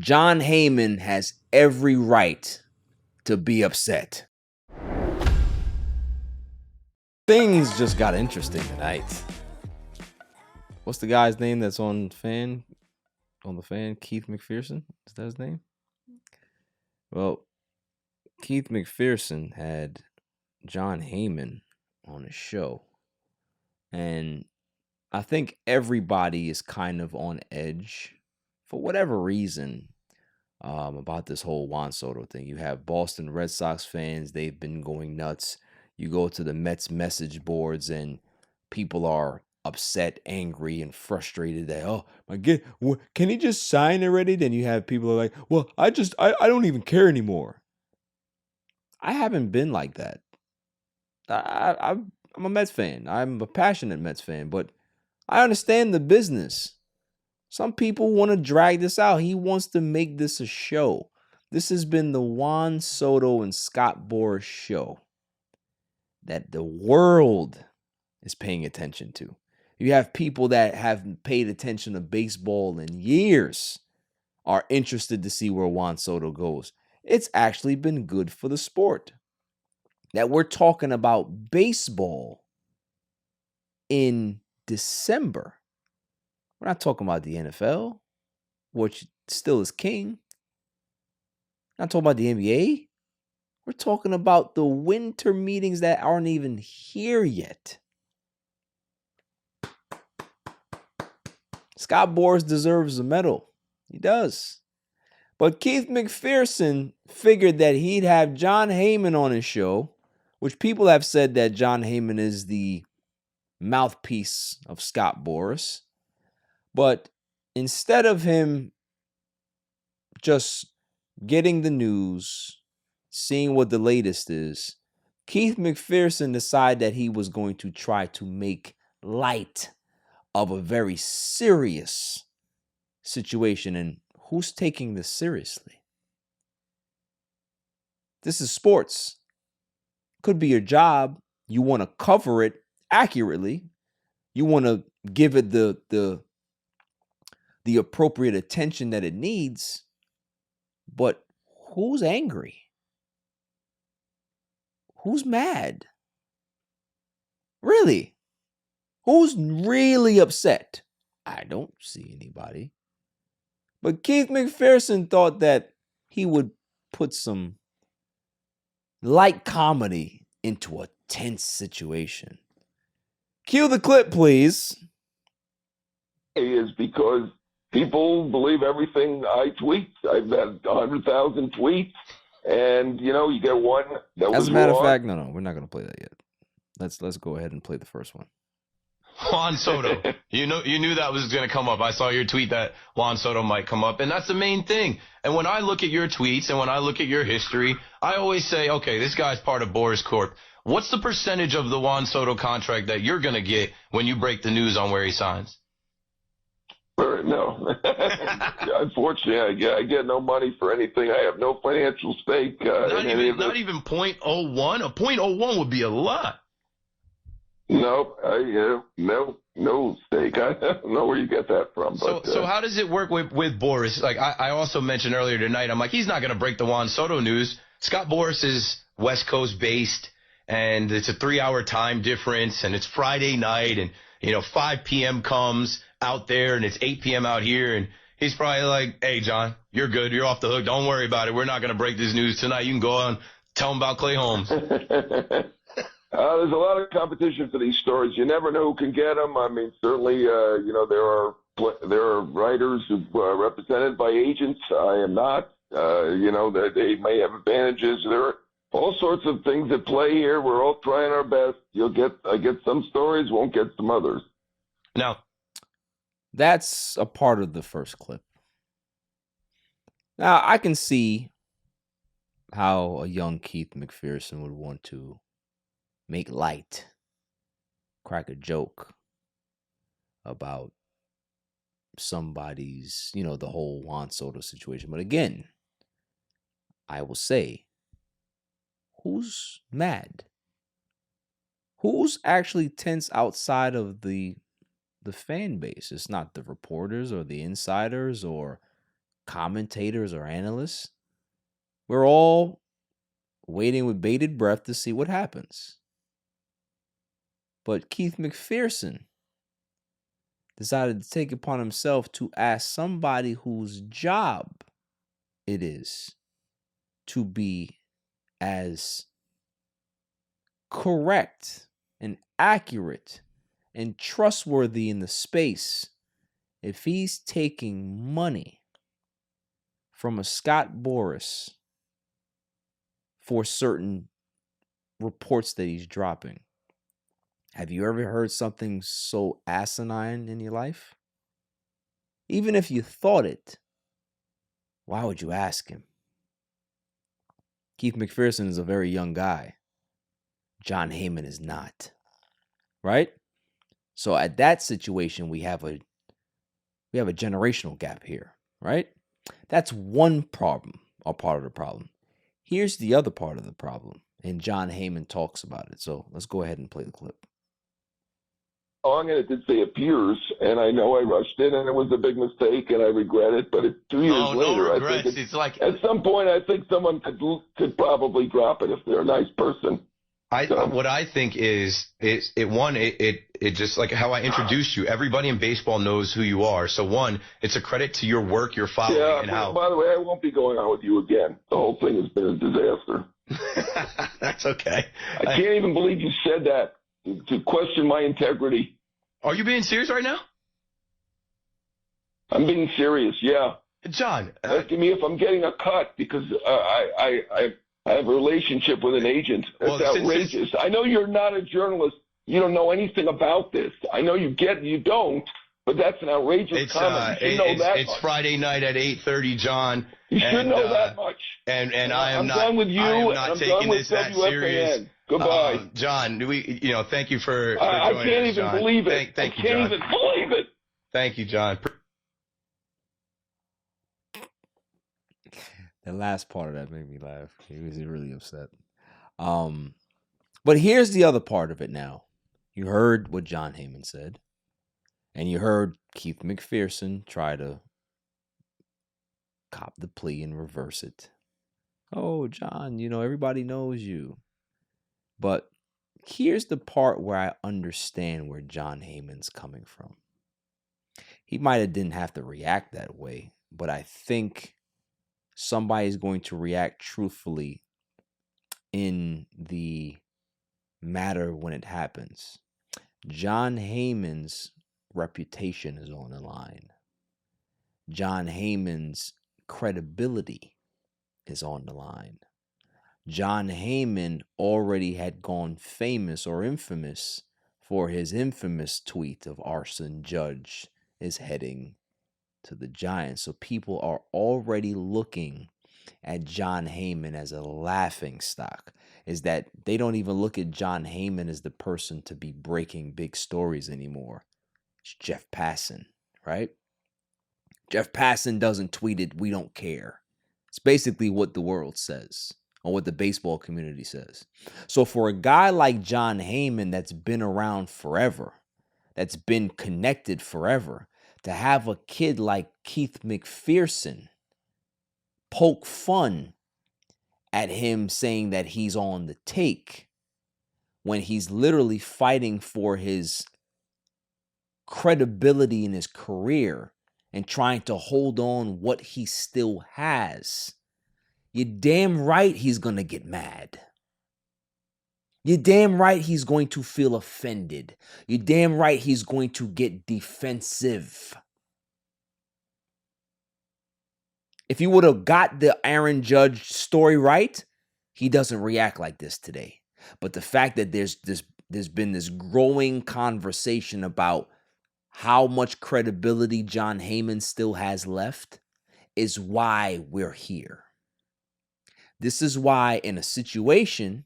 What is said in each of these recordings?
Jon Heyman has every right to be upset. Things just got interesting tonight. What's the guy's name that's on the fan? Keith McPherson? Is that his name? Well, Keith McPherson had Jon Heyman on his show. And I think everybody is kind of on edge for whatever reason about this whole Juan Soto thing. You have Boston Red Sox fans. They've been going nuts. You go to the Mets message boards and people are upset, angry, and frustrated that, oh, my God, can he just sign already? Then you have people who are like, well, I don't even care anymore. I haven't been like that. I'm a Mets fan. I'm a passionate Mets fan, but I understand the business. Some people want to drag this out. He wants to make this a show. This has been the Juan Soto and Scott Boras show that the world is paying attention to. You have people that haven't paid attention to baseball in years are interested to see where Juan Soto goes. It's actually been good for the sport that we're talking about baseball in December. We're not talking about the NFL, which still is king. We're not talking about the NBA. We're talking about the winter meetings that aren't even here yet. Scott Boras deserves a medal. He does. But Keith McPherson figured that he'd have Jon Heyman on his show, which people have said that Jon Heyman is the mouthpiece of Scott Boras. But instead of him just getting the news, seeing what the latest is, Keith McPherson decided that he was going to try to make light of a very serious situation. And who's taking this seriously? This is sports. Could be your job. You want to cover it accurately. You want to give it the appropriate attention that it needs. But who's angry? Who's mad? Really? Who's really upset? I don't see anybody. But Keith McPherson thought that he would put some light comedy into a tense situation. Cue the clip, please. Is because people believe everything I tweet. I've had 100,000 tweets, and you get one that was As a matter of wrong. fact, no, we're not going to play that yet. Let's go ahead and play the first one. Juan Soto. You knew that was going to come up. I saw your tweet that Juan Soto might come up, and that's the main thing. And when I look at your tweets and when I look at your history, I always say, okay, this guy's part of Boras Corp. What's the percentage of the Juan Soto contract that you're going to get when you break the news on where he signs? No. Unfortunately, I get no money for anything. I have no financial stake in any of it. Not even 0.01? A 0.01 would be a lot. Nope. No stake. I don't know where you get that from. But, so how does it work with Boras? Like I also mentioned earlier tonight, I'm like, he's not going to break the Juan Soto news. Scott Boras is West Coast based, and it's a 3-hour time difference, and it's Friday night, and 5 p.m. comes out there, and it's 8 p.m. out here, and he's probably like, hey, John, you're good. You're off the hook. Don't worry about it. We're not going to break this news tonight. You can go on, tell them about Clay Holmes. There's a lot of competition for these stories. You never know who can get them. I mean, certainly, there are writers who are represented by agents. I am not. That they may have advantages. There are all sorts of things at play here. We're all trying our best. I get some stories, won't get some others. Now, that's a part of the first clip. Now, I can see how a young Keith McPherson would want to make light, crack a joke about somebody's, the whole Juan Soto situation. But again, I will say, who's mad? Who's actually tense outside of the fan base? It's not the reporters or the insiders or commentators or analysts, we're all waiting with bated breath to see what happens. But Keith McPherson decided to take upon himself to ask somebody whose job it is to be as correct and accurate and trustworthy in the space if he's taking money from a Scott Boras for certain reports that he's dropping. Have you ever heard something so asinine in your life? Even if you thought it, why would you ask him? Keith McPherson is a very young guy. Jon Heyman is not. Right? So at that situation, we have a generational gap here, right? That's one problem, or part of the problem. Here's the other part of the problem, and Jon Heyman talks about it. So let's go ahead and play the clip. I'm going to say appears, and I know I rushed it, and it was a big mistake, and I regret it. But 2 years later, no I regrets. think it's like at some point, I think someone could probably drop it if they're a nice person. What I think is it just like how I introduced you. Everybody in baseball knows who you are. So one, it's a credit to your work, your following, and how. By the way, I won't be going on with you again. The whole thing has been a disaster. That's okay. I can't even believe you said that to question my integrity. Are you being serious right now? I'm being serious. Yeah. John, asking me if I'm getting a cut because I have a relationship with an agent. That's outrageous. I know you're not a journalist. You don't know anything about this. I know you don't, but that's an outrageous comment. You should know that it's much. Friday night at 8:30, John. You should know that much. And I am not. I'm done with you. I'm taking this that serious. Goodbye. John, thank you for I joining can't us, even John. believe it. Thank you, I can't John. even believe it. Thank you, John. The last part of that made me laugh. He was really upset. But here's the other part of it now. You heard what Jon Heyman said. And you heard Keith McPherson try to cop the plea and reverse it. Oh, John, everybody knows you. But here's the part where I understand where Jon Heyman's coming from. He might have didn't have to react that way, but I think somebody's going to react truthfully in the matter when it happens. Jon Heyman's reputation is on the line. Jon Heyman's credibility is on the line. Jon Heyman already had gone famous or infamous for his infamous tweet of ARSON JUDGE is heading to the Giants. So people are already looking at Jon Heyman as a laughing stock. Is that they don't even look at Jon Heyman as the person to be breaking big stories anymore. It's Jeff Passan, right? Jeff Passan doesn't tweet it, we don't care. It's basically what the world says, or what the baseball community says. So for a guy like Jon Heyman that's been around forever, that's been connected forever, to have a kid like Keith McPherson poke fun at him saying that he's on the take when he's literally fighting for his credibility in his career and trying to hold on what he still has, you're damn right he's going to get mad. You're damn right he's going to feel offended. You're damn right he's going to get defensive. If you would have got the Aaron Judge story right, he doesn't react like this today. But the fact that there's been this growing conversation about how much credibility Jon Heyman still has left is why we're here. This is why in a situation,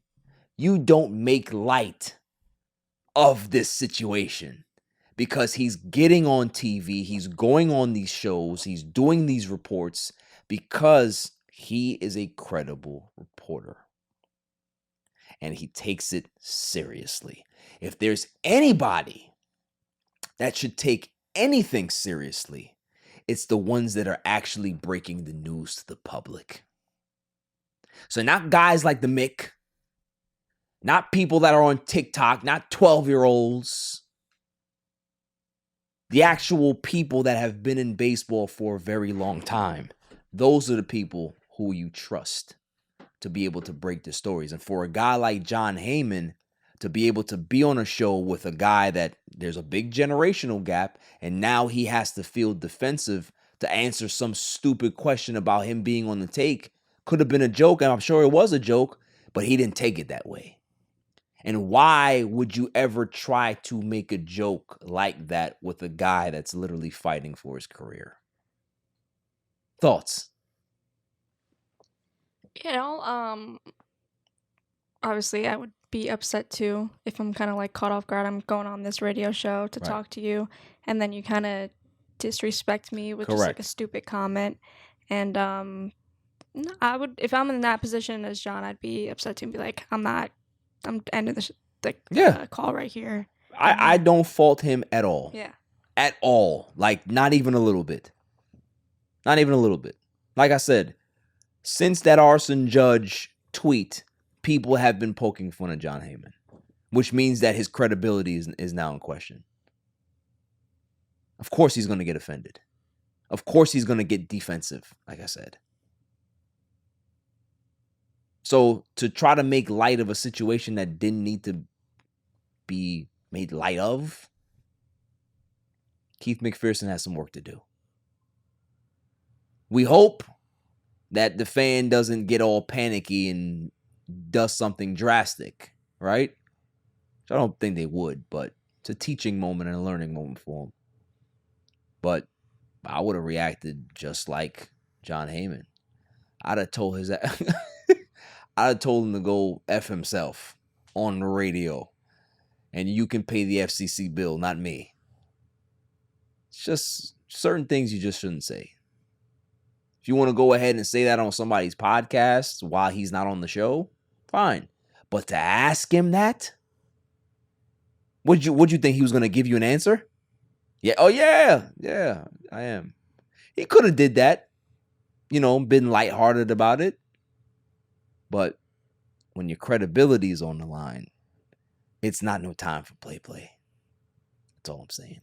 you don't make light of this situation, because he's getting on TV, he's going on these shows, he's doing these reports because he is a credible reporter. And he takes it seriously. If there's anybody that should take anything seriously, It's the ones that are actually breaking the news to the public. So not guys like the Mick, not people that are on TikTok, not 12-year-olds. The actual people that have been in baseball for a very long time. Those are the people who you trust to be able to break the stories. And for a guy like Jon Heyman to be able to be on a show with a guy that there's a big generational gap, and now he has to feel defensive to answer some stupid question about him being on the take. Could have been a joke, and I'm sure it was a joke, but he didn't take it that way. And why would you ever try to make a joke like that with a guy that's literally fighting for his career? Thoughts? Obviously I would be upset too if I'm kind of like caught off guard. I'm going on this radio show to talk to you, and then you kind of disrespect me with just like a stupid comment. And I would, if I'm in that position as John, I'd be upset too and be like, I'm ending the call right here. I don't fault him at all. Yeah. At all. Like, not even a little bit. Not even a little bit. Like I said, since that Arson Judge tweet, people have been poking fun of Jon Heyman, which means that his credibility is now in question. Of course he's going to get offended. Of course he's going to get defensive, like I said. So to try to make light of a situation that didn't need to be made light of, Keith McPherson has some work to do. We hope that the fan doesn't get all panicky and does something drastic, right? I don't think they would, but it's a teaching moment and a learning moment for him. But I would have reacted just like Jon Heyman. I'd have told him to go F himself on the radio. And you can pay the FCC bill, not me. It's just certain things you just shouldn't say. If you want to go ahead and say that on somebody's podcast while he's not on the show, fine. But to ask him that? Would you think he was going to give you an answer? Yeah. Oh, yeah. Yeah, I am. He could have did that. Been lighthearted about it. But when your credibility is on the line, it's not no time for play. That's all I'm saying.